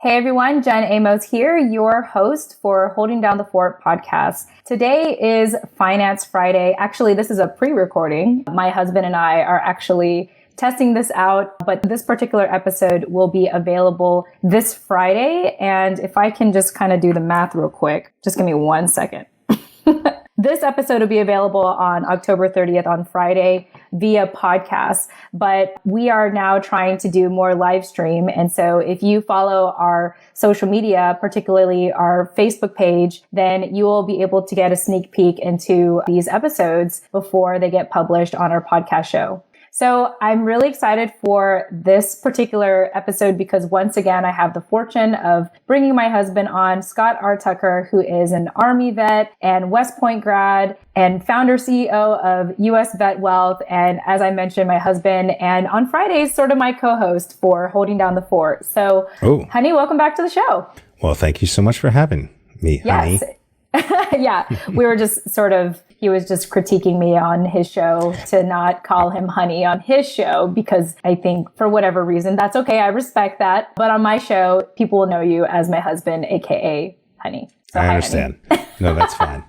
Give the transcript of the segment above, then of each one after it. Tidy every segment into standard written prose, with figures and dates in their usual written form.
Hey everyone, Jen Amos here, your host for Holding Down the Fort podcast. Today is Finance Friday. Actually, this is a pre-recording. My husband and I are actually testing this out, but this particular episode will be available this Friday. And if I can just kind of do the math real quick, just give me 1 second. This episode will be available on October 30th on Friday via podcast, but we are now trying to do more live stream. And so if you follow our social media, particularly our Facebook page, then you will be able to get a sneak peek into these episodes before they get published on our podcast show. So I'm really excited for this particular episode because once again, I have the fortune of bringing my husband on, Scott R. Tucker, who is an Army vet and West Point grad and founder CEO of US Vet Wealth. And as I mentioned, my husband, and on Fridays, sort of my co-host for Holding Down the Fort. So, honey, welcome back to the show. Well, thank you so much for having me, honey. Yeah, we were just he was just critiquing me on his show to not call him honey on his show because I think for whatever reason, that's okay. I respect that. But on my show, people will know you as my husband, AKA honey. So I understand. No, that's fine.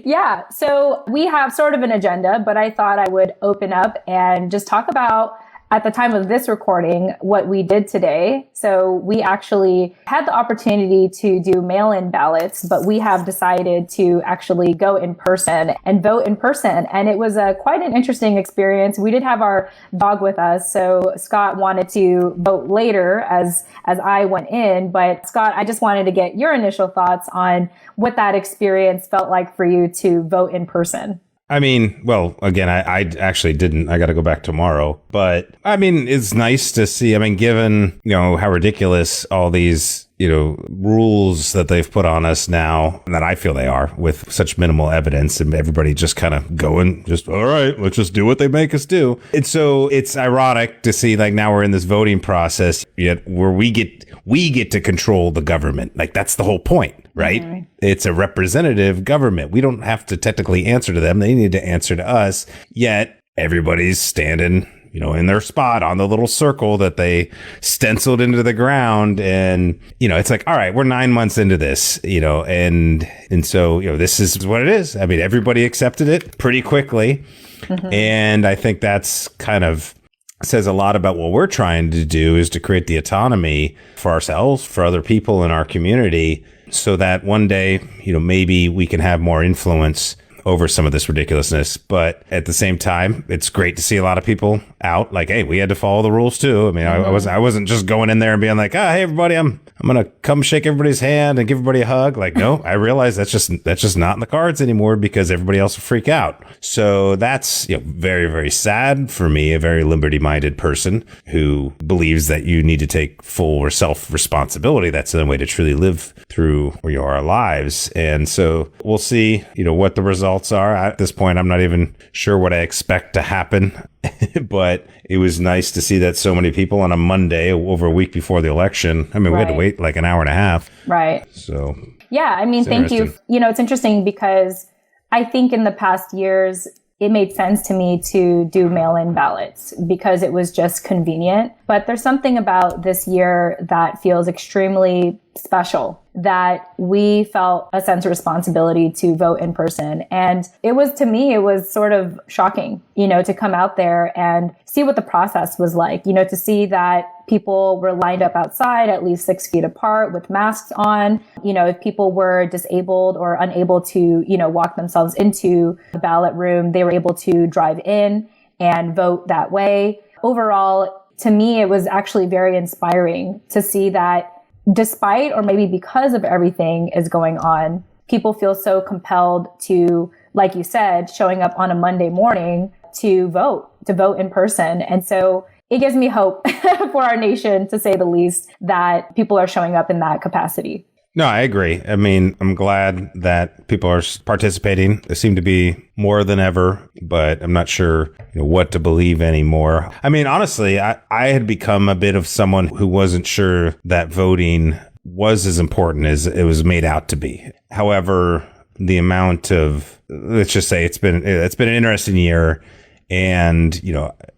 Yeah. So we have sort of an agenda, but I thought I would open up and just talk about at the time of this recording, what we did today. So we actually had the opportunity to do mail-in ballots, but we have decided to actually go in person and vote in person. And it was quite an interesting experience. We did have our dog with us. So Scott wanted to vote later as I went in. But Scott, I just wanted to get your initial thoughts on what that experience felt like for you to vote in person. I mean, well, again, I actually didn't. I got to go back tomorrow. But I mean, it's nice to see. I mean, given, how ridiculous all these, rules that they've put on us now, and that I feel they are with such minimal evidence and everybody just kind of going, all right, let's just do what they make us do. And so it's ironic to see like now we're in this voting process yet where we get to control the government. Like that's the whole point. Right? Mm-hmm. It's a representative government. We don't have to technically answer to them. They need to answer to us. Yet everybody's standing, in their spot on the little circle that they stenciled into the ground. And, it's like, all right, we're 9 months into this, and so, this is what it is. I mean, everybody accepted it pretty quickly. Mm-hmm. And I think that's kind of says a lot about what we're trying to do is to create the autonomy for ourselves, for other people in our community, so that one day, maybe we can have more influence over some of this ridiculousness. But at the same time, it's great to see a lot of people out like, hey, we had to follow the rules too. I mean, mm-hmm. I wasn't just going in there and being like, hey, everybody, I'm going to come shake everybody's hand and give everybody a hug. Like, no, I realize that's just not in the cards anymore because everybody else will freak out. So that's, very, very sad for me, a very liberty-minded person who believes that you need to take full self-responsibility. That's the way to truly live through our lives. And so we'll see, what the results are. At this point, I'm not even sure what I expect to happen, but it was nice to see that so many people on a Monday over a week before the election. I mean, we had to wait like an hour and a half. Right. So, yeah, I mean, thank you. It's interesting because I think in the past years, it made sense to me to do mail-in ballots because it was just convenient. But there's something about this year that feels extremely special, that we felt a sense of responsibility to vote in person. And it was sort of shocking, to come out there and see what the process was like, to see that people were lined up outside at least 6 feet apart with masks on. If people were disabled or unable to, walk themselves into the ballot room, they were able to drive in and vote that way. Overall, to me, it was actually very inspiring to see that despite or maybe because of everything is going on, people feel so compelled to, like you said, showing up on a Monday morning to vote in person. And so it gives me hope for our nation, to say the least, that people are showing up in that capacity. No, I agree. I mean, I'm glad that people are participating. There seem to be more than ever, but I'm not sure what to believe anymore. I mean, honestly, I had become a bit of someone who wasn't sure that voting was as important as it was made out to be. However, the amount of, let's just say it's been an interesting year, and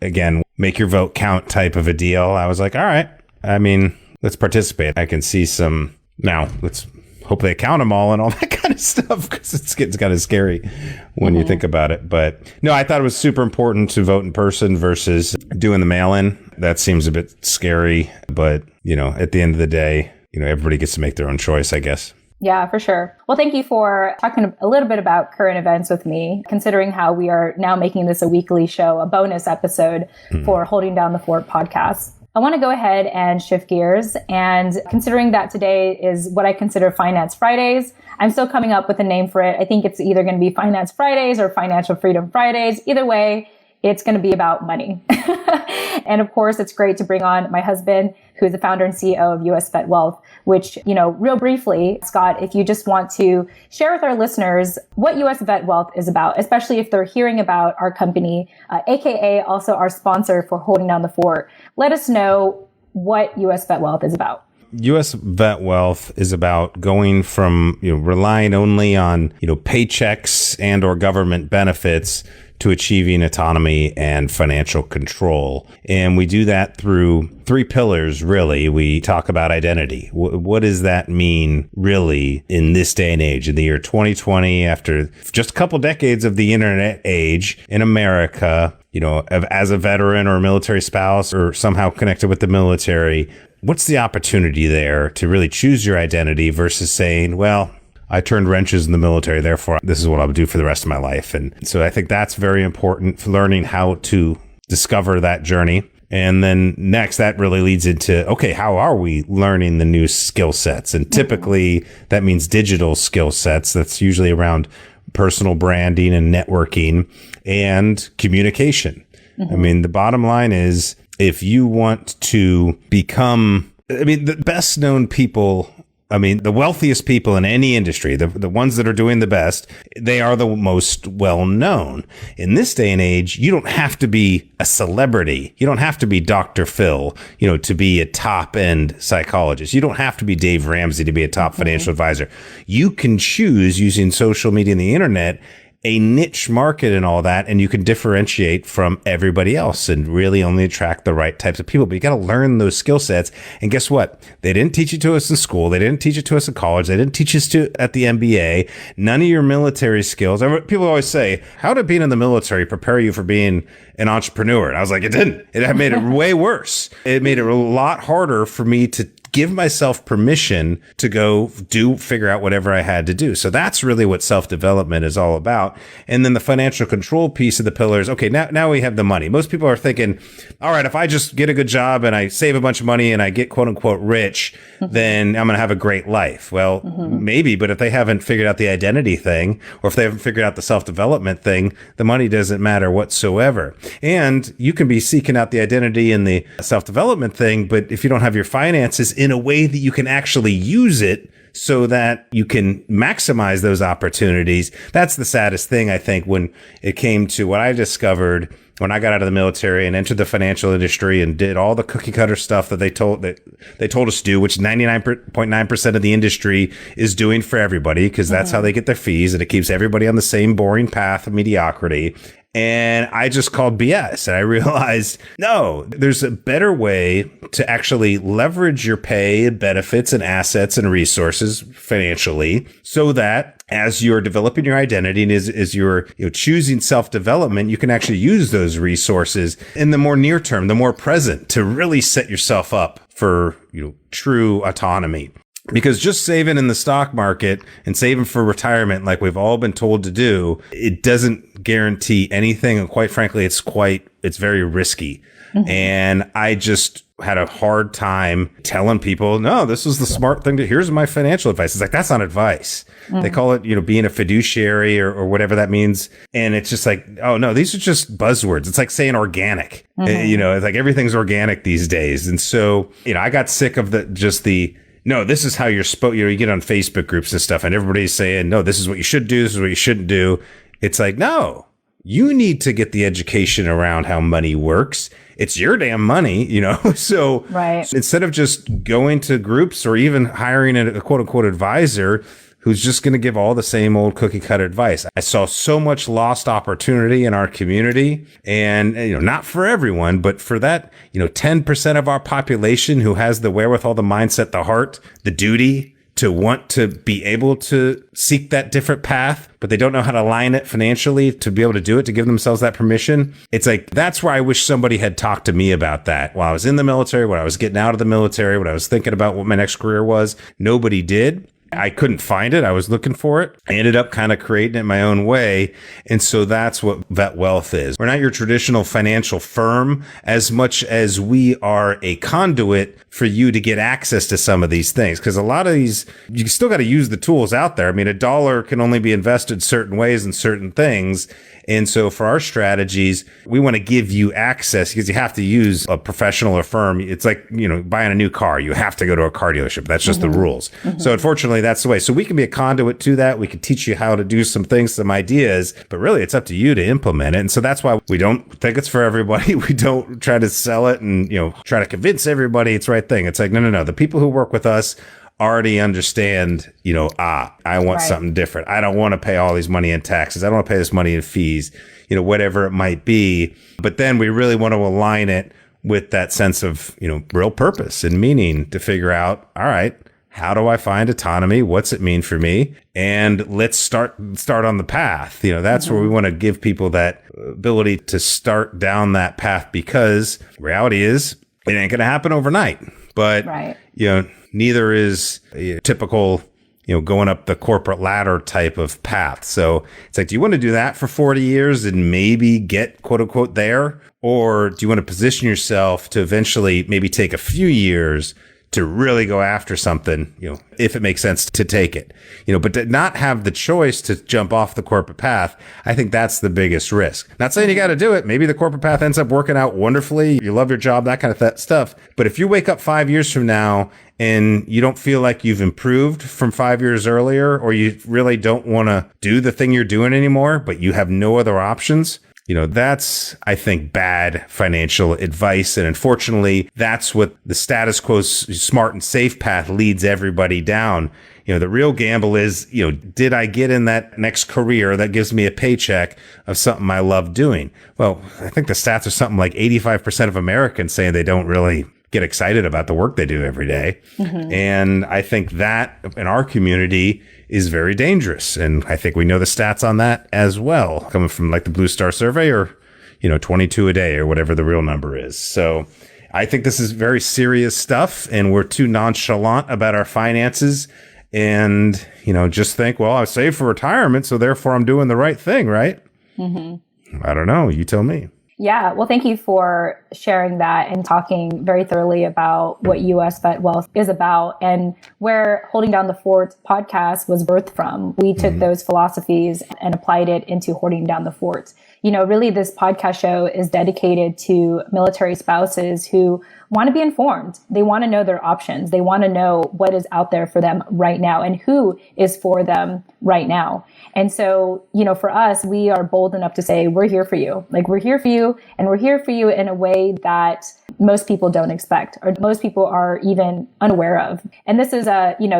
again, make your vote count type of a deal. I was like, all right. I mean, let's participate. I can see some now. Let's hope they count them all and all that kind of stuff, because it gets kind of scary when you think about it. But no, I thought it was super important to vote in person versus doing the mail-in. That seems a bit scary, but at the end of the day, everybody gets to make their own choice, I guess. Yeah, for sure. Well, thank you for talking a little bit about current events with me, considering how we are now making this a weekly show, a bonus episode for Holding Down the Fort podcast. I want to go ahead and shift gears. And considering that today is what I consider Finance Fridays, I'm still coming up with a name for it. I think it's either going to be Finance Fridays or Financial Freedom Fridays. Either way, it's going to be about money. And of course, it's great to bring on my husband, who is the founder and CEO of US Vet Wealth, which, real briefly, Scott, if you just want to share with our listeners what US Vet Wealth is about, especially if they're hearing about our company, AKA also our sponsor for Holding Down the Fort. Let us know what US Vet Wealth is about. U.S. Vet Wealth is about going from relying only on paychecks and or government benefits to achieving autonomy and financial control. And we do that through 3 pillars, really. We talk about identity. What does that mean, really, in this day and age, in the year 2020, after just a couple decades of the internet age in America, as a veteran or a military spouse or somehow connected with the military? What's the opportunity there to really choose your identity versus saying, well, I turned wrenches in the military, therefore this is what I'll do for the rest of my life. And so I think that's very important for learning how to discover that journey. And then next, that really leads into, okay, how are we learning the new skill sets? And typically that means digital skill sets. That's usually around personal branding and networking and communication. I mean, the bottom line is, if you want to become, the best known people, the wealthiest people in any industry, the ones that are doing the best, they are the most well known. In this day and age, you don't have to be a celebrity. You don't have to be Dr. Phil, to be a top end psychologist. You don't have to be Dave Ramsey to be a top financial advisor. You can choose, using social media and the internet, a niche market and all that, and you can differentiate from everybody else and really only attract the right types of people. But you got to learn those skill sets. And guess what? They didn't teach it to us in school. They didn't teach it to us in college. They didn't teach us to at the MBA. None of your military skills. People always say, how did being in the military prepare you for being an entrepreneur? And I was like, it didn't. It made it way worse. It made it a lot harder for me to give myself permission to go figure out whatever I had to do. So that's really what self-development is all about. And then the financial control piece of the pillars. Okay, now we have the money. Most people are thinking, all right, if I just get a good job and I save a bunch of money and I get quote unquote rich, then I'm going to have a great life. Well, maybe, but if they haven't figured out the identity thing, or if they haven't figured out the self-development thing, the money doesn't matter whatsoever. And you can be seeking out the identity and the self-development thing, but if you don't have your finances in a way that you can actually use it so that you can maximize those opportunities. That's the saddest thing, I think, when it came to what I discovered when I got out of the military and entered the financial industry and did all the cookie cutter stuff that they told us to do, which 99.9% of the industry is doing for everybody, because that's how they get their fees, and it keeps everybody on the same boring path of mediocrity. And I just called BS, and I realized, no, there's a better way to actually leverage your pay and benefits and assets and resources financially, so that as you're developing your identity and as you're choosing self-development, you can actually use those resources in the more near term, the more present, to really set yourself up for true autonomy. Because just saving in the stock market and saving for retirement, like we've all been told to do, it doesn't guarantee anything. And quite frankly, it's very risky. And I just had a hard time telling people, no, this is the smart thing here's my financial advice. It's like, that's not advice. They call it, being a fiduciary or whatever that means. And it's just like, oh no, these are just buzzwords. It's like saying organic, it's like everything's organic these days. And so, I got sick of no, this is how you're supposed, you get on Facebook groups and stuff and everybody's saying, no, this is what you should do. This is what you shouldn't do. It's like, no, you need to get the education around how money works. It's your damn money, So instead of just going to groups or even hiring a quote unquote advisor, who's just going to give all the same old cookie cutter advice. I saw so much lost opportunity in our community, and not for everyone, but for that 10% of our population who has the wherewithal, the mindset, the heart, the duty to want to be able to seek that different path, but they don't know how to line it financially to be able to do it, to give themselves that permission. It's like, that's where I wish somebody had talked to me about that while I was in the military, when I was getting out of the military, when I was thinking about what my next career was. Nobody did. I couldn't find it. I was looking for it. I ended up kind of creating it my own way. And so that's what Vet Wealth is. We're not your traditional financial firm as much as we are a conduit for you to get access to some of these things. Because a lot of these, you still got to use the tools out there. I mean, $1 can only be invested certain ways in certain things. And so for our strategies, we want to give you access, because you have to use a professional or firm. It's like, buying a new car. You have to go to a car dealership. That's just the rules. So unfortunately, that's the way. So we can be a conduit to that. We can teach you how to do some things, some ideas, but really it's up to you to implement it. And so that's why we don't think it's for everybody. We don't try to sell it and, try to convince everybody it's the right thing. It's like, no. The people who work with us already understand, I want something different. I don't want to pay all these money in taxes. I don't want to pay this money in fees, whatever it might be. But then we really want to align it with that sense of, real purpose and meaning to figure out, all right, how do I find autonomy? What's it mean for me? And let's start on the path. That's where we want to give people that ability to start down that path, because reality is it ain't going to happen overnight. But, neither is a typical, going up the corporate ladder type of path. So it's like, do you want to do that for 40 years and maybe get quote unquote there? Or do you want to position yourself to eventually maybe take a few years to really go after something, if it makes sense to take it, but to not have the choice to jump off the corporate path, I think that's the biggest risk. Not saying you got to do it. Maybe the corporate path ends up working out wonderfully. You love your job, that kind of stuff. But if you wake up 5 years from now and you don't feel like you've improved from 5 years earlier, or you really don't want to do the thing you're doing anymore, but you have no other options, that's, I think, bad financial advice. And unfortunately, that's what the status quo smart and safe path leads everybody down. The real gamble is, did I get in that next career that gives me a paycheck of something I love doing? Well, I think the stats are something like 85% of Americans saying they don't really get excited about the work they do every day. And I think that in our community is very dangerous. And I think we know the stats on that as well, coming from like the Blue Star survey, or, 22 a day or whatever the real number is. So I think this is very serious stuff, and we're too nonchalant about our finances and, just think, well, I saved for retirement, so therefore I'm doing the right thing, right? I don't know. You tell me. Yeah, well, thank you for sharing that and talking very thoroughly about what US Vet Wealth is about and where Holding Down the Fort podcast was birthed from. We took those philosophies and applied it into Holding Down the Fort. Really, this podcast show is dedicated to military spouses who want to be informed. They want to know their options. They want to know what is out there for them right now and who is for them right now. And so, for us, we are bold enough to say, we're here for you. Like, we're here for you, and we're here for you in a way that most people don't expect, or most people are even unaware of. And this is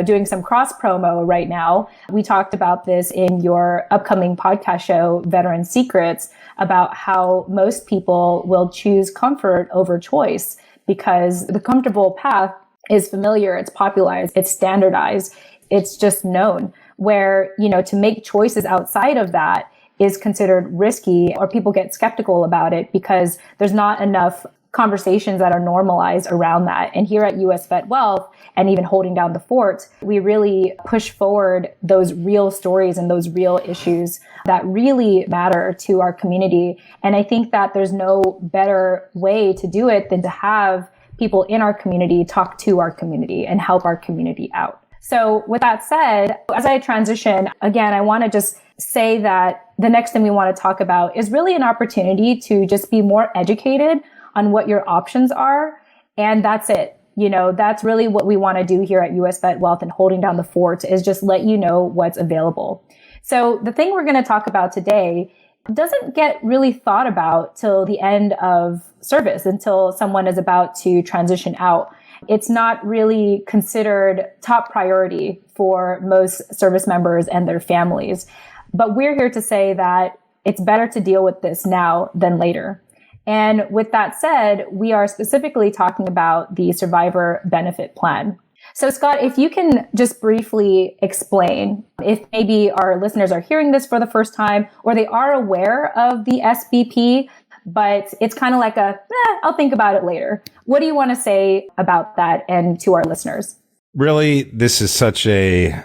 doing some cross promo right now. We talked about this in your upcoming podcast show, Veteran Secrets, about how most people will choose comfort over choice, because the comfortable path is familiar, it's popularized, it's standardized, it's just known. Where, to make choices outside of that is considered risky, or people get skeptical about it because there's not enough conversations that are normalized around that. And here at US Vet Wealth, and even Holding Down the Fort, we really push forward those real stories and those real issues that really matter to our community. And I think that there's no better way to do it than to have people in our community talk to our community and help our community out. So with that said, as I transition, again, I want to just say that the next thing we want to talk about is really an opportunity to just be more educated on what your options are. And that's it. That's really what we want to do here at US Vet Wealth and Holding Down the Fort, is just let you know what's available. So the thing we're going to talk about today doesn't get really thought about till the end of service, until someone is about to transition out. it's not really considered top priority for most service members and their families. But we're here to say that it's better to deal with this now than later. And with that said, we are specifically talking about the survivor benefit plan. So Scott, if you can just briefly explain, if maybe our listeners are hearing this for the first time, or they are aware of the SBP, but it's kind of like I'll think about it later. What do you want to say about that and to our listeners? Really, this is such an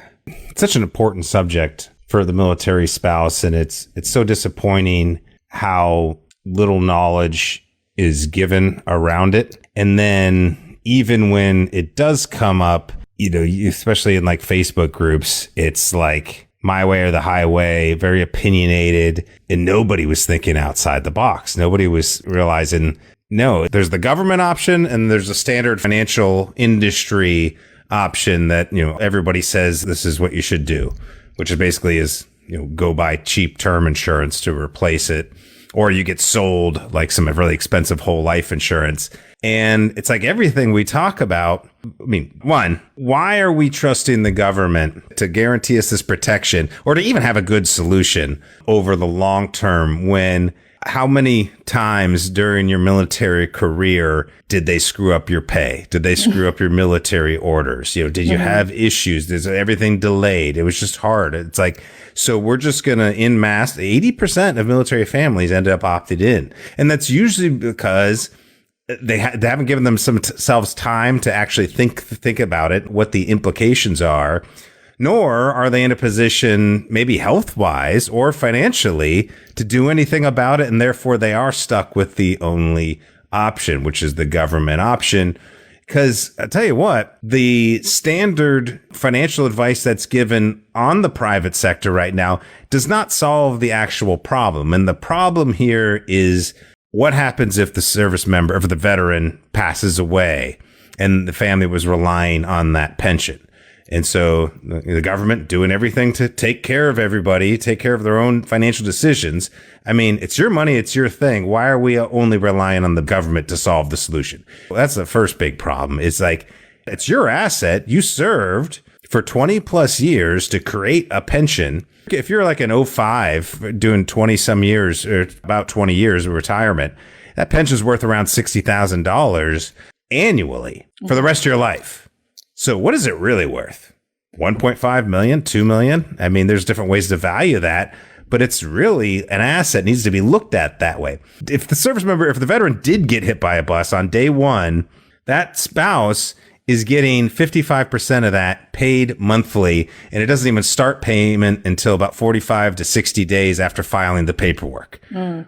important subject for the military spouse, and it's so disappointing how little knowledge is given around it. And then even when it does come up, especially in like Facebook groups, it's like my way or the highway, very opinionated, and nobody was thinking outside the box. Nobody was realizing, no, there's the government option and there's a standard financial industry option that, everybody says this is what you should do, which is basically go buy cheap term insurance to replace it, or you get sold like some really expensive whole life insurance. And it's like everything we talk about. I mean, one, why are we trusting the government to guarantee us this protection or to even have a good solution over the long term when how many times during your military career did they screw up your pay? Did they screw up your military orders? Did you have issues? Is everything delayed? It was just hard. It's like, so we're just going to en masse 80% of military families end up opted in. And that's usually because they haven't given themselves time to actually think about it, what the implications are, nor are they in a position, maybe health-wise or financially, to do anything about it, and therefore they are stuck with the only option, which is the government option. Because I tell you what, the standard financial advice that's given on the private sector right now does not solve the actual problem. And the problem here is, what happens if the service member, if the veteran passes away and the family was relying on that pension? And so the government doing everything to take care of everybody, take care of their own financial decisions. I mean, it's your money, it's your thing. Why are we only relying on the government to solve the solution? Well, that's the first big problem. It's like, it's your asset. You served for 20 plus years to create a pension. If you're like an 05 doing 20 some years or about 20 years of retirement, that pension's worth around $60,000 annually for the rest of your life. So what is it really worth? 1.5 million, 2 million? I mean, there's different ways to value that, but it's really an asset. It needs to be looked at that way. If the veteran did get hit by a bus on day one, that spouse is getting 55% of that paid monthly, and it doesn't even start payment until about 45 to 60 days after filing the paperwork,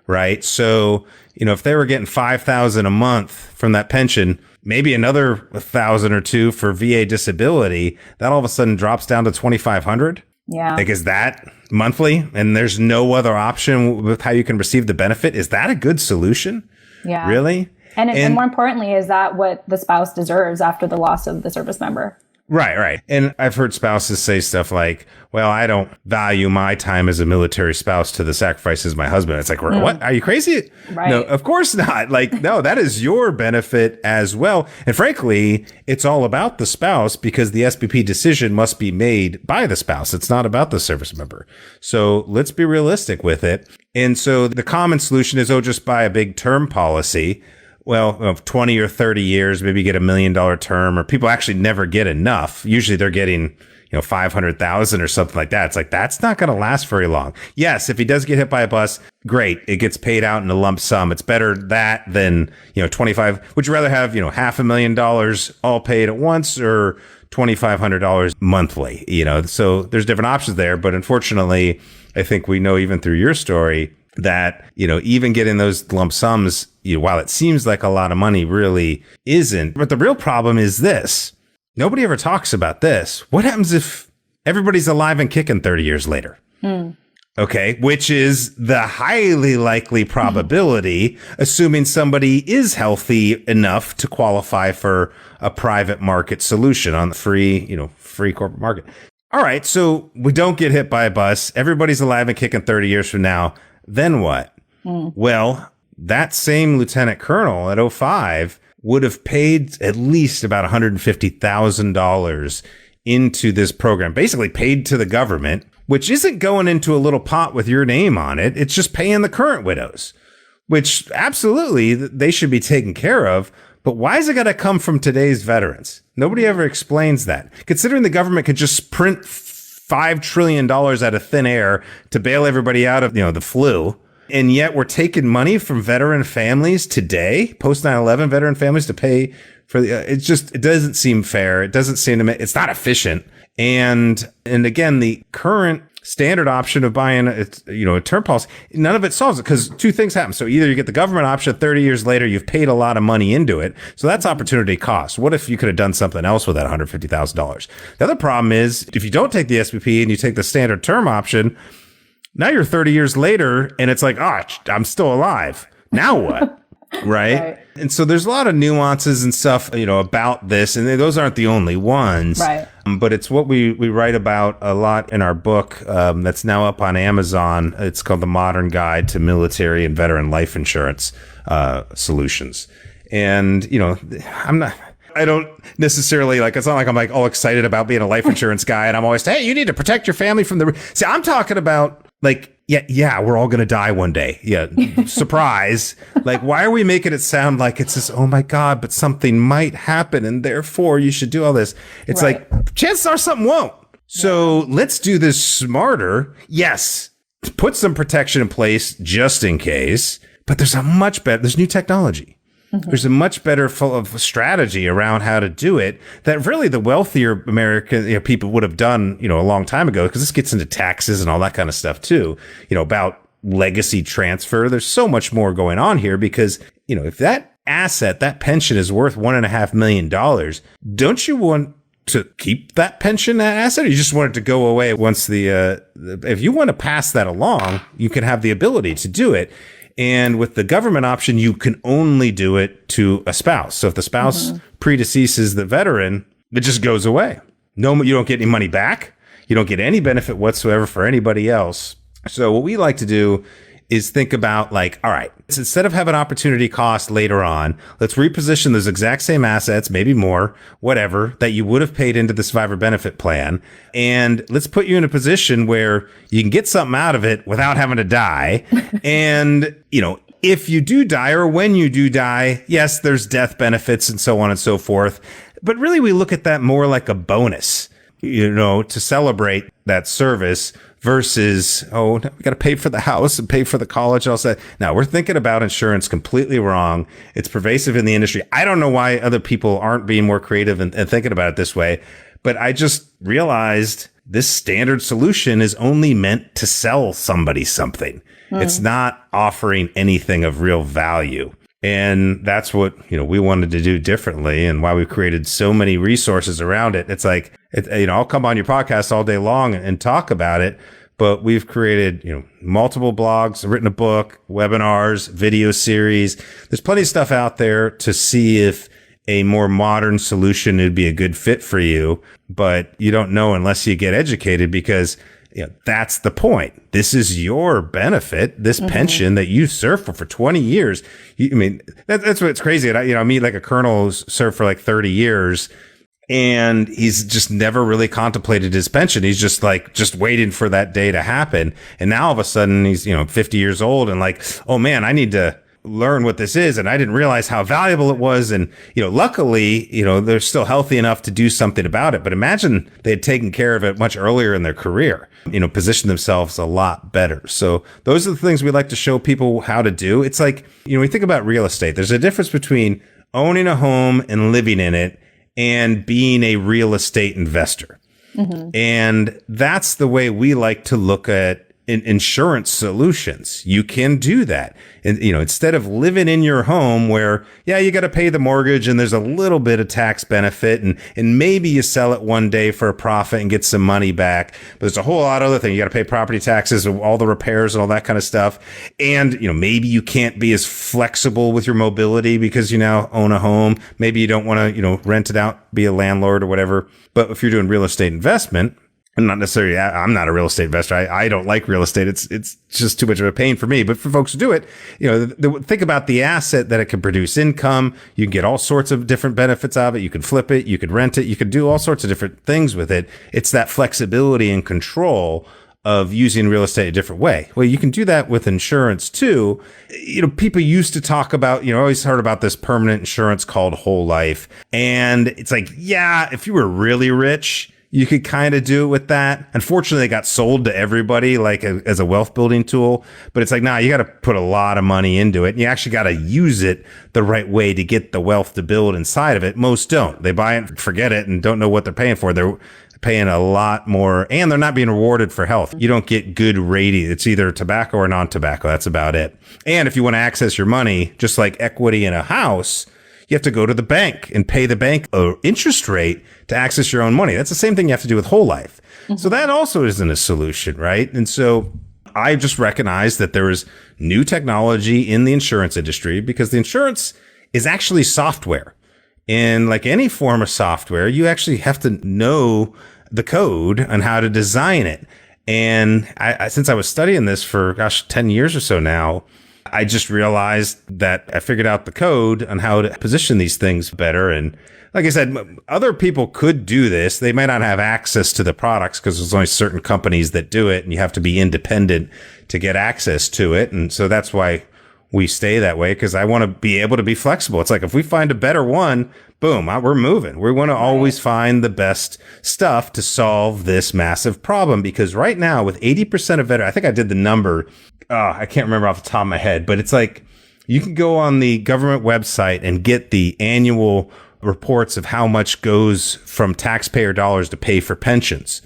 right? So, if they were getting $5,000 a month from that pension, maybe another $1,000 or $2,000 for VA disability, that all of a sudden drops down to $2,500. Yeah. Like, is that monthly? And there's no other option with how you can receive the benefit? Is that a good solution? Yeah. Really? And more importantly, is that what the spouse deserves after the loss of the service member? Right. And I've heard spouses say stuff like, well, I don't value my time as a military spouse to the sacrifices of my husband. It's like, what? Are you crazy? Right. No, of course not. Like, no, that is your benefit as well. And frankly, it's all about the spouse because the SBP decision must be made by the spouse. It's not about the service member. So let's be realistic with it. And so the common solution is, just buy a big term policy. Well, of 20 or 30 years, maybe get $1 million term, or people actually never get enough. Usually they're getting, 500,000 or something like that. It's like, that's not going to last very long. Yes, if he does get hit by a bus, great. It gets paid out in a lump sum. It's better that than, 25. Would you rather have, $500,000 all paid at once or $2,500 monthly? So there's different options there. But unfortunately, I think we know even through your story that, even getting those lump sums, while it seems like a lot of money, really isn't. But the real problem is this. Nobody ever talks about this. What happens if everybody's alive and kicking 30 years later? Okay, which is the highly likely probability, assuming somebody is healthy enough to qualify for a private market solution on the free corporate market. All right, so we don't get hit by a bus. Everybody's alive and kicking 30 years from now. Then what? Well, that same lieutenant colonel at 05 would have paid at least about $150,000 into this program, basically paid to the government, which isn't going into a little pot with your name on it. It's just paying the current widows, which absolutely they should be taken care of. But why is it got to come from today's veterans? Nobody ever explains that. Considering the government could just print $5 trillion out of thin air to bail everybody out of, the flu. And yet we're taking money from veteran families today, post 9/11 veteran families, to pay for it doesn't seem fair. It doesn't seem to me, it's not efficient. And again, the current standard option of buying a term policy, none of it solves it, because two things happen. So either you get the government option 30 years later, you've paid a lot of money into it. So that's opportunity cost. What if you could have done something else with that $150,000? The other problem is if you don't take the SBP and you take the standard term option, now you're 30 years later and it's like, I'm still alive. Now what? Right? And so there's a lot of nuances and stuff, about this. And those aren't the only ones. Right. But it's what we write about a lot in our book that's now up on Amazon. It's called The Modern Guide to Military and Veteran Life Insurance Solutions. And, I don't necessarily it's not like I'm all excited about being a life insurance guy. And I'm always, hey, you need to protect your family from see, I'm talking about yeah, we're all going to die one day. Yeah. Surprise. Why are we making it sound like it's this, oh my God, but something might happen and therefore you should do all this. It's chances are something won't. So let's do this smarter. Yes. Put some protection in place just in case, but there's there's new technology. Mm-hmm. There's a much better strategy around how to do it that really the wealthier American people would have done, a long time ago, because this gets into taxes and all that kind of stuff too, about legacy transfer. There's so much more going on here because, if that asset, that pension is worth $1.5 million, don't you want to keep that pension, that asset, or you just want it to go away once if you want to pass that along, you can have the ability to do it. And with the government option, you can only do it to a spouse. So if the spouse predeceases the veteran, it just goes away. No, you don't get any money back. You don't get any benefit whatsoever for anybody else. So what we like to do is think about all right, instead of having opportunity cost later on, let's reposition those exact same assets, maybe more, whatever, that you would have paid into the survivor benefit plan. And let's put you in a position where you can get something out of it without having to die. And, if you do die or when you do die, yes, there's death benefits and so on and so forth. But really, we look at that more like a bonus, to celebrate that service. Versus, we got to pay for the house and pay for the college. And all that. Now, we're thinking about insurance completely wrong. It's pervasive in the industry. I don't know why other people aren't being more creative and thinking about it this way. But I just realized this standard solution is only meant to sell somebody something. It's not offering anything of real value. And that's what, we wanted to do differently and why we've created so many resources around it. It's I'll come on your podcast all day long and talk about it, but we've created, multiple blogs, written a book, webinars, video series. There's plenty of stuff out there to see if a more modern solution would be a good fit for you, but you don't know unless you get educated because that's the point. This is your benefit, this pension that you served for 20 years. That's what's crazy. I meet a colonel who's served for 30 years and he's just never really contemplated his pension. He's just waiting for that day to happen. And now all of a sudden he's, 50 years old and oh man, I need to learn what this is. And I didn't realize how valuable it was. And, luckily, they're still healthy enough to do something about it. But imagine they had taken care of it much earlier in their career, positioned themselves a lot better. So those are the things we like to show people how to do. It's we think about real estate. There's a difference between owning a home and living in it and being a real estate investor. Mm-hmm. And that's the way we like to look at insurance solutions. You can do that. And, instead of living in your home where, you got to pay the mortgage and there's a little bit of tax benefit and maybe you sell it one day for a profit and get some money back. But there's a whole lot of other things. You got to pay property taxes, all the repairs and all that kind of stuff. And, maybe you can't be as flexible with your mobility because you now own a home. Maybe you don't want to, rent it out, be a landlord or whatever. But if you're doing real estate investment, I'm not necessarily, I'm not a real estate investor. I don't like real estate. It's just too much of a pain for me. But for folks who do it, think about the asset that it can produce income. You can get all sorts of different benefits out of it. You can flip it. You could rent it. You could do all sorts of different things with it. It's that flexibility and control of using real estate a different way. Well, you can do that with insurance too. People used to talk about, always heard about this permanent insurance called whole life. And it's like, yeah, if you were really rich, you could kind of do it with that. Unfortunately, it got sold to everybody as a wealth building tool. But it's like, nah, you got to put a lot of money into it. And you actually got to use it the right way to get the wealth to build inside of it. Most don't. They buy it, forget it, and don't know what they're paying for. They're paying a lot more, and they're not being rewarded for health. You don't get good rating. It's either tobacco or non-tobacco. That's about it. And if you want to access your money, just like equity in a house, you have to go to the bank and pay the bank an interest rate to access your own money. That's the same thing you have to do with whole life. Mm-hmm. So that also isn't a solution, right? And so I just recognize that there is new technology in the insurance industry, because the insurance is actually software. And like any form of software, you actually have to know the code on how to design it. And since I was studying this for, 10 years or so now, I just realized that I figured out the code on how to position these things better. And like I said, other people could do this. They might not have access to the products because there's only certain companies that do it, and you have to be independent to get access to it. And so that's why we stay that way, because I want to be able to be flexible. It's like, if we find a better one, boom, we're moving. We want to always find the best stuff to solve this massive problem, because right now with 80% of veterans, I think I did the number. I can't remember off the top of my head, but it's like, you can go on the government website and get the annual reports of how much goes from taxpayer dollars to pay for pensions.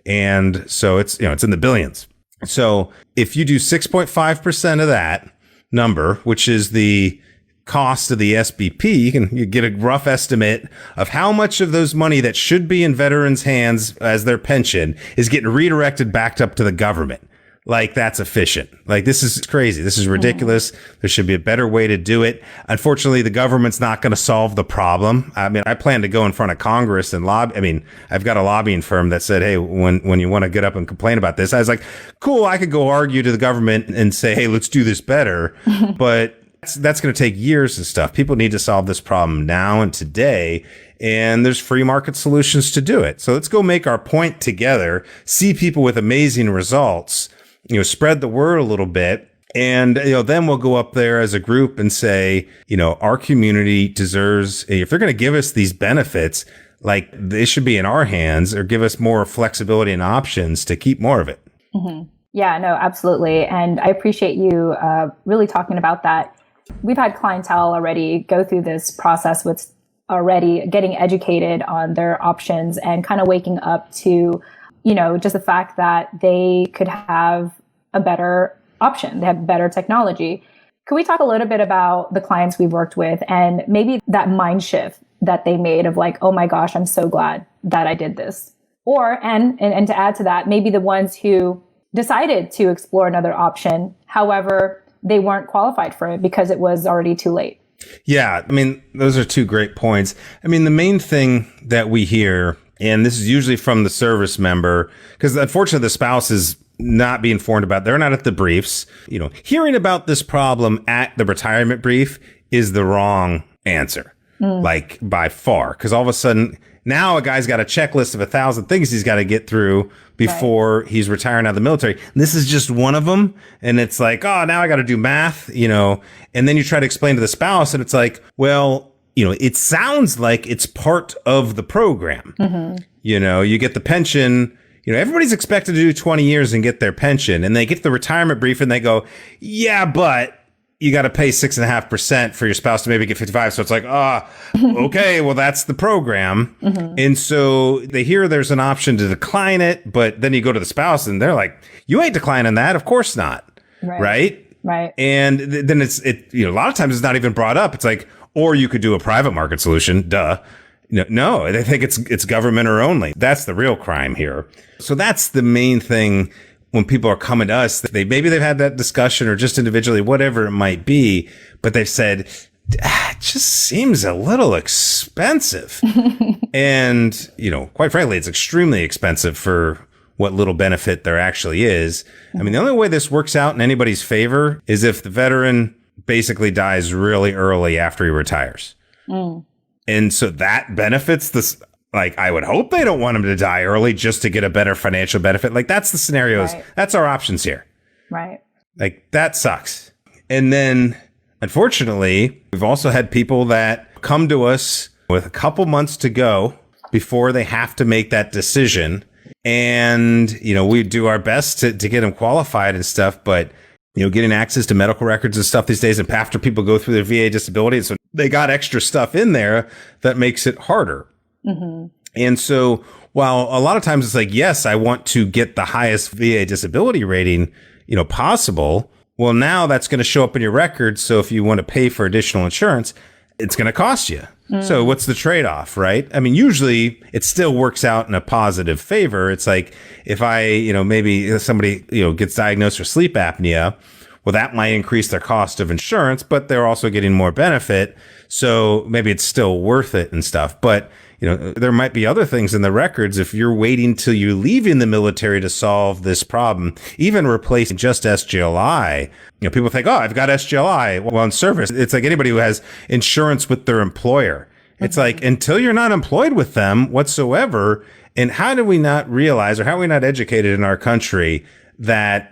And so it's in the billions. So if you do 6.5% of that number, which is the cost of the SBP, you get a rough estimate of how much of those money that should be in veterans' hands as their pension is getting redirected back up to the government. Like, that's efficient. Like, this is crazy. This is ridiculous. There should be a better way to do it. Unfortunately, the government's not going to solve the problem. I mean, I plan to go in front of Congress and lobby. I mean, I've got a lobbying firm that said, hey, when you want to get up and complain about this, I was like, cool, I could go argue to the government and say, hey, let's do this better. But that's going to take years and stuff. People need to solve this problem now and today. And there's free market solutions to do it. So let's go make our point together, see people with amazing results, spread the word a little bit. And, then we'll go up there as a group and say, our community deserves, if they're going to give us these benefits, like, they should be in our hands, or give us more flexibility and options to keep more of it. Mm-hmm. Yeah, no, absolutely. And I appreciate you really talking about that. We've had clientele already go through this process with already getting educated on their options and kind of waking up to, just the fact that they could have a better option. They have better technology. Could we talk a little bit about the clients we've worked with and maybe that mind shift that they made of like, oh my gosh, I'm so glad that I did this. Or, and to add to that, maybe the ones who decided to explore another option. However, they weren't qualified for it because it was already too late. Yeah. I mean, those are two great points. I mean, the main thing that we hear, and this is usually from the service member, because unfortunately the spouse is not being informed about, they're not at the briefs. Hearing about this problem at the retirement brief is the wrong answer, like by far. Because all of a sudden now a guy's got a checklist of 1,000 things he's got to get through before he's retiring out of the military. And this is just one of them. And it's like, oh, now I got to do math, and then you try to explain to the spouse and it's like, well, it sounds like it's part of the program. Mm-hmm. You get the pension, everybody's expected to do 20 years and get their pension, and they get the retirement brief and they go, yeah, but you got to pay 6.5% for your spouse to maybe get 55. So it's like, okay, well, that's the program. Mm-hmm. And so they hear there's an option to decline it, but then you go to the spouse and they're like, you ain't declining that. Of course not. Right. And then a lot of times it's not even brought up. It's like, or you could do a private market solution. Duh. No, they think it's government or only. That's the real crime here. So that's the main thing. When people are coming to us, maybe they've had that discussion or just individually, whatever it might be, but they've said, it just seems a little expensive. And, quite frankly, it's extremely expensive for what little benefit there actually is. I mean, the only way this works out in anybody's favor is if the veteran basically dies really early after he retires. And so that benefits this. Like, I would hope they don't want him to die early just to get a better financial benefit. Like, that's the scenarios. Right. That's our options here. Right. Like, that sucks. And then, unfortunately, we've also had people that come to us with a couple months to go before they have to make that decision. And, we do our best to get them qualified and stuff. But, getting access to medical records and stuff these days, and after people go through their VA disability, so they got extra stuff in there that makes it harder. And so while a lot of times it's like, yes, I want to get the highest VA disability rating, possible. Well, now that's going to show up in your records. So if you want to pay for additional insurance, it's going to cost you. So what's the trade-off, right? I mean, usually it still works out in a positive favor. It's like if I, maybe somebody, gets diagnosed with sleep apnea, well, that might increase their cost of insurance, but they're also getting more benefit. So maybe it's still worth it and stuff. But there might be other things in the records if you're waiting till you're leaving the military to solve this problem, even replacing just SGLI. People think, oh, I've got SGLI while in service. It's like anybody who has insurance with their employer. It's like until you're not employed with them whatsoever. And how do we not realize, or how are we not educated in our country that,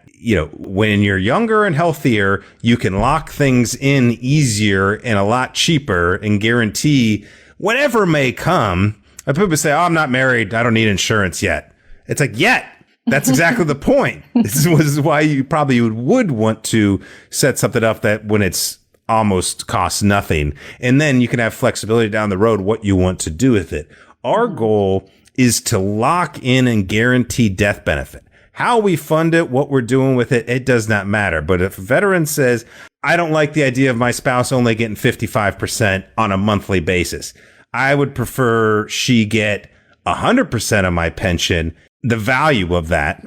when you're younger and healthier, you can lock things in easier and a lot cheaper and guarantee whatever may come. People say, oh, I'm not married. I don't need insurance yet. It's like, yet. That's exactly the point. This is why you probably would want to set something up that when it's almost costs nothing. And then you can have flexibility down the road what you want to do with it. Our goal is to lock in and guarantee death benefit. How we fund it, what we're doing with it, it does not matter. But if a veteran says, I don't like the idea of my spouse only getting 55% on a monthly basis, I would prefer she get 100% of my pension, the value of that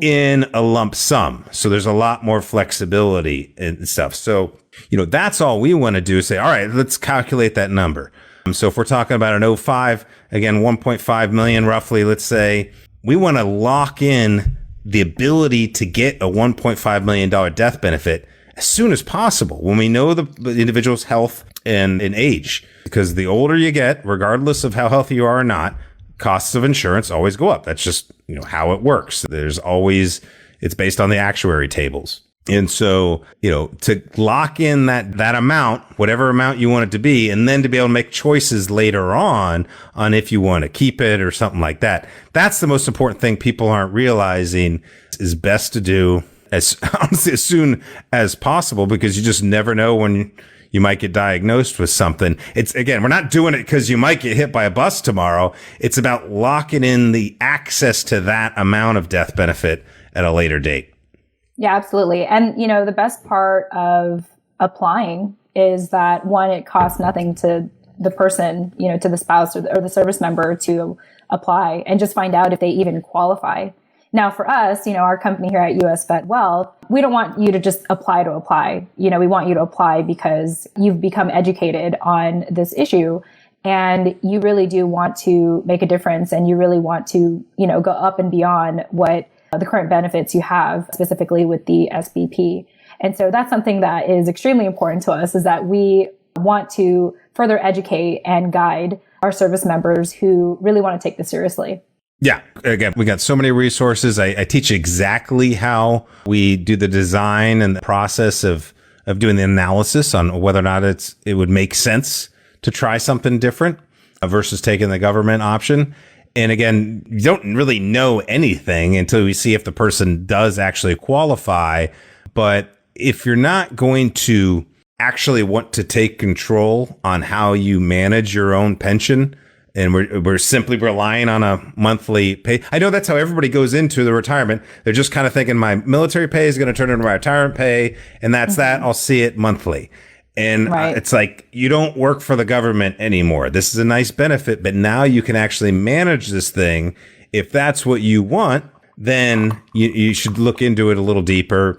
in a lump sum. So there's a lot more flexibility and stuff. So, that's all we want to do is say, all right, let's calculate that number. So if we're talking about an '05, again, 1.5 million roughly, let's say, we want to lock in the ability to get a $1.5 million death benefit as soon as possible when we know the individual's health and age. Because the older you get, regardless of how healthy you are or not, costs of insurance always go up. That's just, how it works. It's based on the actuary tables. And so, to lock in that amount, whatever amount you want it to be, and then to be able to make choices later on if you want to keep it or something like that. That's the most important thing people aren't realizing is best to do honestly, as soon as possible, because you just never know when you might get diagnosed with something. It's, again, we're not doing it because you might get hit by a bus tomorrow. It's about locking in the access to that amount of death benefit at a later date. Yeah, absolutely. And, the best part of applying is that, one, it costs nothing to the person, to the spouse or the service member to apply and just find out if they even qualify. Now, for us, our company here at US Vet Wealth, we don't want you to just apply to apply. We want you to apply because you've become educated on this issue and you really do want to make a difference and you really want to, go up and beyond what the current benefits you have, specifically with the SBP. And so that's something that is extremely important to us, is that we want to further educate and guide our service members who really want to take this seriously. Yeah. Again, we got so many resources. I teach exactly how we do the design and the process of doing the analysis on whether or not it would make sense to try something different versus taking the government option. And again, you don't really know anything until we see if the person does actually qualify. But if you're not going to actually want to take control on how you manage your own pension, and we're simply relying on a monthly pay. I know that's how everybody goes into the retirement. They're just kind of thinking my military pay is going to turn into my retirement pay, and that's that. I'll see it monthly. And it's like, you don't work for the government anymore. This is a nice benefit, but now you can actually manage this thing. If that's what you want, then you should look into it a little deeper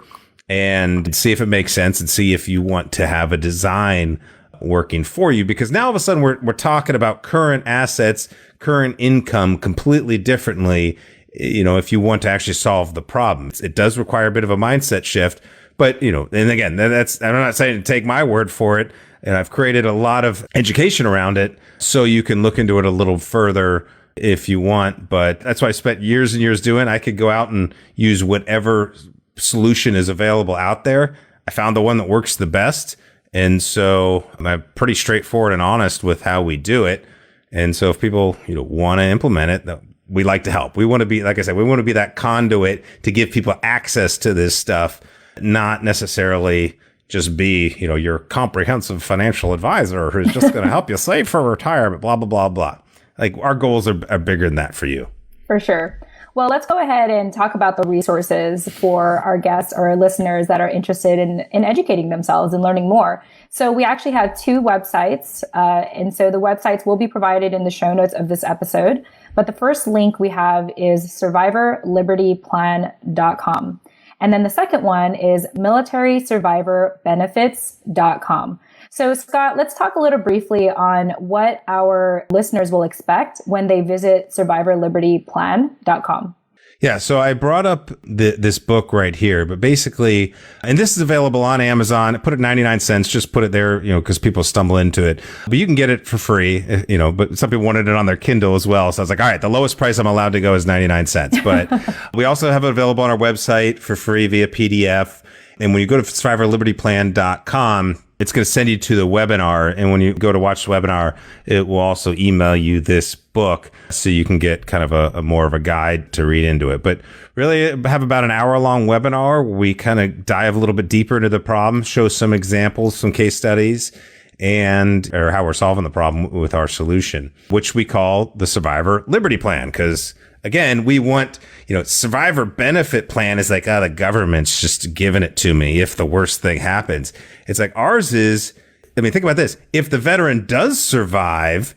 and see if it makes sense and see if you want to have a design working for you, because now all of a sudden we're talking about current assets, current income completely differently. if you want to actually solve the problem. It does require a bit of a mindset shift, but, and again, I'm not saying to take my word for it. And I've created a lot of education around it so you can look into it a little further if you want. But that's what I spent years and years doing. I could go out and use whatever solution is available out there. I found the one that works the best. And so I'm pretty straightforward and honest with how we do it. And so if people, want to implement it, we like to help. We want to be, like I said, we want to be that conduit to give people access to this stuff, not necessarily just be, your comprehensive financial advisor who's just going to help you save for retirement, blah, blah, blah, blah. Like our goals are bigger than that for you. For sure. Well, let's go ahead and talk about the resources for our guests or our listeners that are interested in educating themselves and learning more. So we actually have 2 websites. And so the websites will be provided in the show notes of this episode. But the first link we have is survivorlibertyplan.com. And then the second one is militarysurvivorbenefits.com. So Scott, let's talk a little briefly on what our listeners will expect when they visit survivorlibertyplan.com. Yeah, so I brought up this book right here, but basically, and this is available on Amazon. I put it 99 cents, just put it there, because people stumble into it. But you can get it for free, but some people wanted it on their Kindle as well. So I was like, all right, the lowest price I'm allowed to go is 99 cents. But we also have it available on our website for free via PDF. And when you go to survivorlibertyplan.com, it's going to send you to the webinar. And when you go to watch the webinar, it will also email you this book so you can get kind of a more of a guide to read into it. But really have about an hour-long webinar where we kind of dive a little bit deeper into the problem, show some examples, some case studies, or how we're solving the problem with our solution, which we call the Survivor Liberty Plan. Because again, we want, survivor benefit plan is like, the government's just giving it to me if the worst thing happens. It's like ours is, think about this. If the veteran does survive,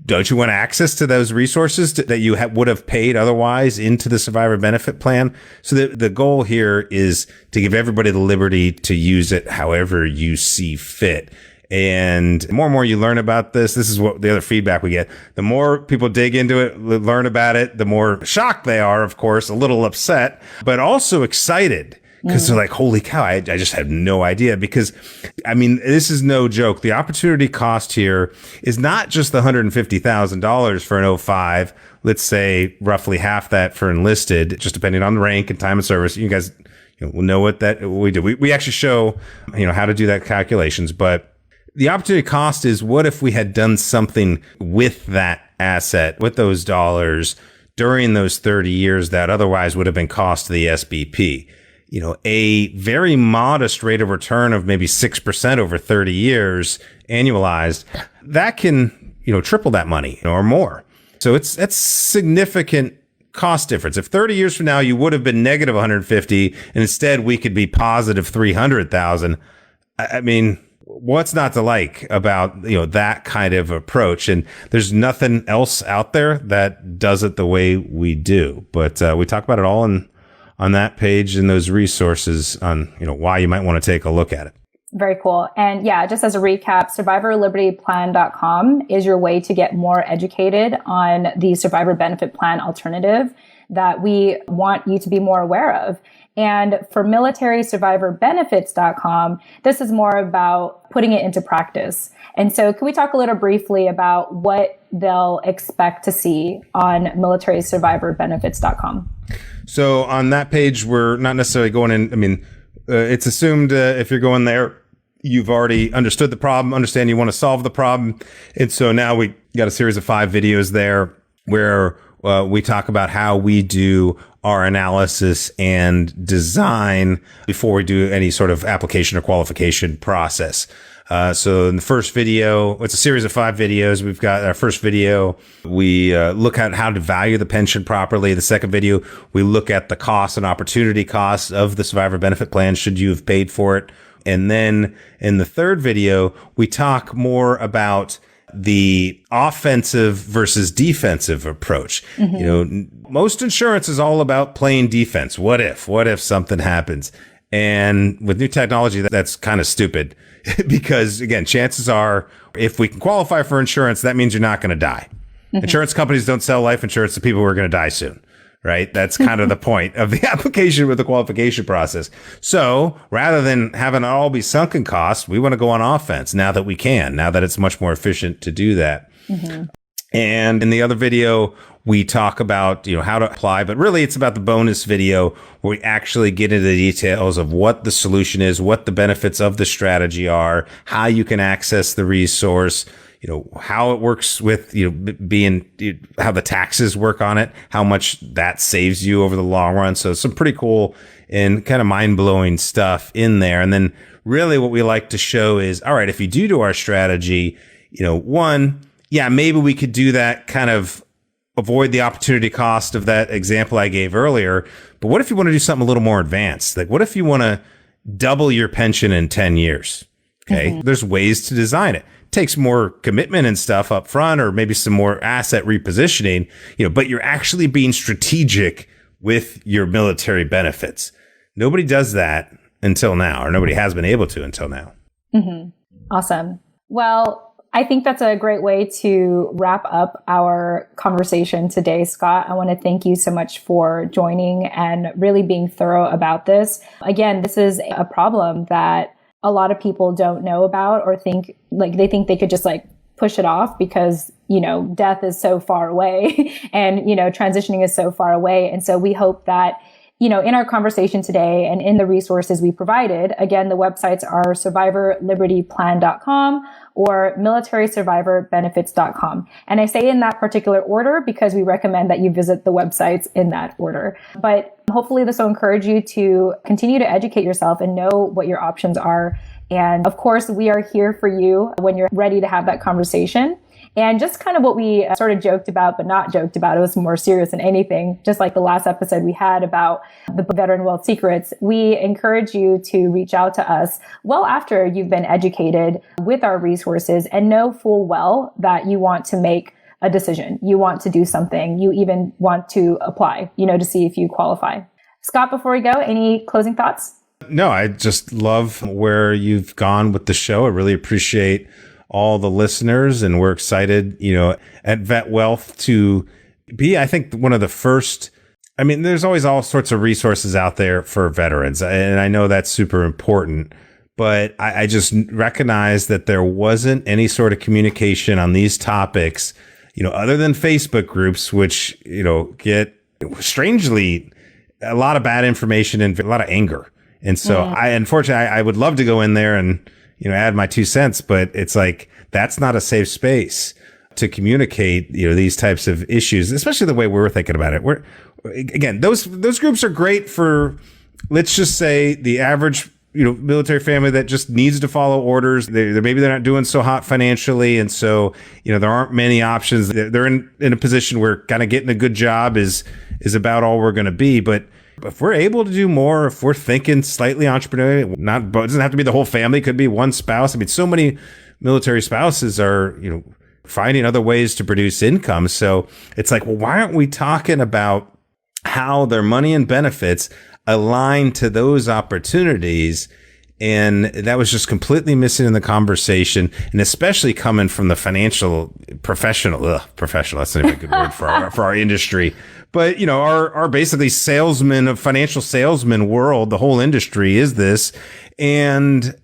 don't you want access to those resources that you would have paid otherwise into the survivor benefit plan? So the goal here is to give everybody the liberty to use it however you see fit. And the more and more you learn about this is what the other feedback we get. The more people dig into it, learn about it, the more shocked they are, of course, a little upset, but also excited because they're like, holy cow, I just had no idea. Because, this is no joke. The opportunity cost here is not just the $150,000 for an 05. Let's say roughly half that for enlisted, just depending on the rank and time of service. You guys will know what we do. We actually show, how to do that calculations, but the opportunity cost is what if we had done something with that asset, with those dollars during those 30 years that otherwise would have been cost to the SBP. A very modest rate of return of maybe 6% over 30 years annualized, that can, triple that money or more. So that's significant cost difference. If 30 years from now you would have been negative 150 and instead we could be positive 300,000, what's not to like about, that kind of approach? And there's nothing else out there that does it the way we do. But we talk about it all on that page and those resources on, why you might want to take a look at it. Very cool. And yeah, just as a recap, survivorlibertyplan.com is your way to get more educated on the survivor benefit plan alternative that we want you to be more aware of. And for militarysurvivorbenefits.com, this is more about putting it into practice. And so can we talk a little briefly about what they'll expect to see on militarysurvivorbenefits.com? So on that page, we're not necessarily going in. It's assumed if you're going there, you've already understood the problem, understand you want to solve the problem. And so now we got a series of 5 videos there where we talk about how we do our analysis and design before we do any sort of application or qualification process. So in the first video, it's a series of 5 videos. We've got our first video. We look at how to value the pension properly. The second video, we look at the cost and opportunity costs of the survivor benefit plan should you have paid for it. And then in the third video, we talk more about the offensive versus defensive approach. Most insurance is all about playing defense. What if something happens? And with new technology, that's kind of stupid because again, chances are if we can qualify for insurance, that means you're not going to die. Insurance companies don't sell life insurance to people who are going to die soon. right? That's kind of the point of the application with the qualification process. So rather than having it all be sunken costs, we want to go on offense now that we can, now that it's much more efficient to do that. Mm-hmm. And in the other video, we talk about, how to apply, but really it's about the bonus video where we actually get into the details of what the solution is, what the benefits of the strategy are, how you can access the resource, how it works with, how the taxes work on it, how much that saves you over the long run. So some pretty cool and kind of mind blowing stuff in there. And then really what we like to show is, all right, if you do our strategy, one, maybe we could do that kind of avoid the opportunity cost of that example I gave earlier. But what if you want to do something a little more advanced? Like what if you want to double your pension in 10 years? Okay. Mm-hmm. There's ways to design it. Takes more commitment and stuff up front, or maybe some more asset repositioning, but you're actually being strategic with your military benefits. Nobody does that until now, or nobody has been able to until now. Mm-hmm. Awesome. Well, I think that's a great way to wrap up our conversation today, Scott. I want to thank you so much for joining and really being thorough about this. Again, this is a problem that a lot of people don't know about, or think they could just push it off because, death is so far away and, transitioning is so far away. And so we hope that, in our conversation today and in the resources we provided, again, the websites are survivorlibertyplan.com or militarysurvivorbenefits.com. And I say in that particular order because we recommend that you visit the websites in that order. But hopefully this will encourage you to continue to educate yourself and know what your options are. And of course, we are here for you when you're ready to have that conversation. And just kind of what we sort of joked about, but not joked about, it was more serious than anything, just like the last episode we had about the veteran wealth secrets. We encourage you to reach out to us well after you've been educated with our resources and know full well that you want to make a decision. You want to do something. You even want to apply, to see if you qualify. Scott, before we go, any closing thoughts? No, I just love where you've gone with the show. I really appreciate all the listeners, and we're excited, at Vet Wealth to be, I think, one of the first. I mean, there's always all sorts of resources out there for veterans, and I know that's super important, but I just recognize that there wasn't any sort of communication on these topics, other than Facebook groups, which, get strangely a lot of bad information and a lot of anger. And so unfortunately, I would love to go in there and, add my 2 cents, but it's like, that's not a safe space to communicate, these types of issues, especially the way we're thinking about it. Again, those groups are great for, let's just say, the average, military family that just needs to follow orders. Maybe they're not doing so hot financially. And so, there aren't many options. They're in a position where kind of getting a good job is about all we're going to be. But if we're able to do more, if we're thinking slightly entrepreneurial, it doesn't have to be the whole family, it could be one spouse. I mean, so many military spouses are, finding other ways to produce income. So it's like, well, why aren't we talking about how their money and benefits align to those opportunities? And that was just completely missing in the conversation, and especially coming from the professional, that's not even a good word for our industry. But, our basically financial salesman world, the whole industry is this. And,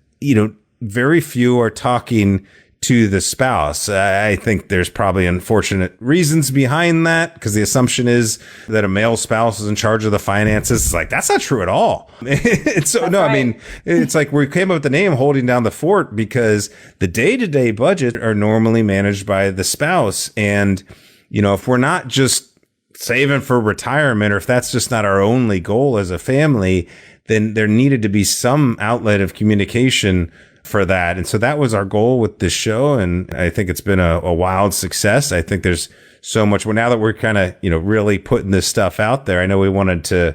very few are talking to the spouse. I think there's probably unfortunate reasons behind that, because the assumption is that a male spouse is in charge of the finances. It's like, that's not true at all. I mean, it's like we came up with the name Holding Down the Fort because the day-to-day budget are normally managed by the spouse. And, if we're not just saving for retirement, or if that's just not our only goal as a family, then there needed to be some outlet of communication for that. And so that was our goal with this show. And I think it's been a wild success. I think there's so much. Well, now that we're kind of, really putting this stuff out there, I know we wanted to,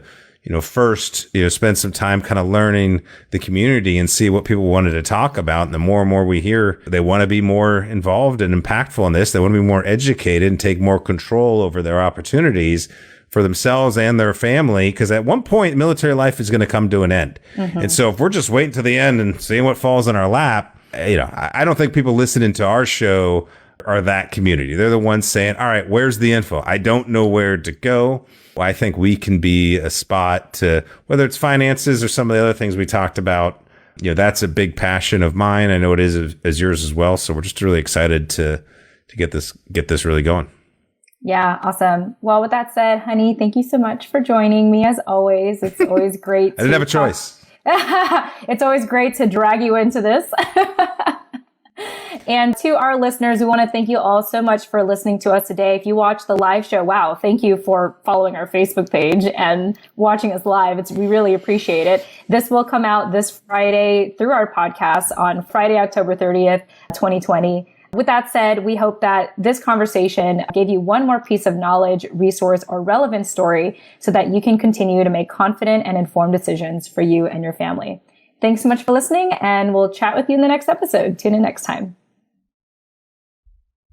first, spend some time kind of learning the community and see what people wanted to talk about. And the more and more we hear, they want to be more involved and impactful in this. They want to be more educated and take more control over their opportunities for themselves and their family, because at one point military life is going to come to an end. Mm-hmm. And so if we're just waiting to the end and seeing what falls in our lap, I don't think people listening to our show are that community. They're the ones saying, all right, where's the info? I don't know where to go. Well, I think we can be a spot to, whether it's finances or some of the other things we talked about. That's a big passion of mine. I know it is as yours as well. So we're just really excited to get this really going. Yeah, awesome. Well, with that said, honey, thank you so much for joining me as always. It's always great. I didn't have a choice. It's always great to drag you into this. And to our listeners, we want to thank you all so much for listening to us today. If you watch the live show, wow, thank you for following our Facebook page and watching us live. We really appreciate it. This will come out this Friday through our podcast on Friday, October 30th, 2020. With that said, we hope that this conversation gave you one more piece of knowledge, resource, or relevant story so that you can continue to make confident and informed decisions for you and your family. Thanks so much for listening, and we'll chat with you in the next episode. Tune in next time.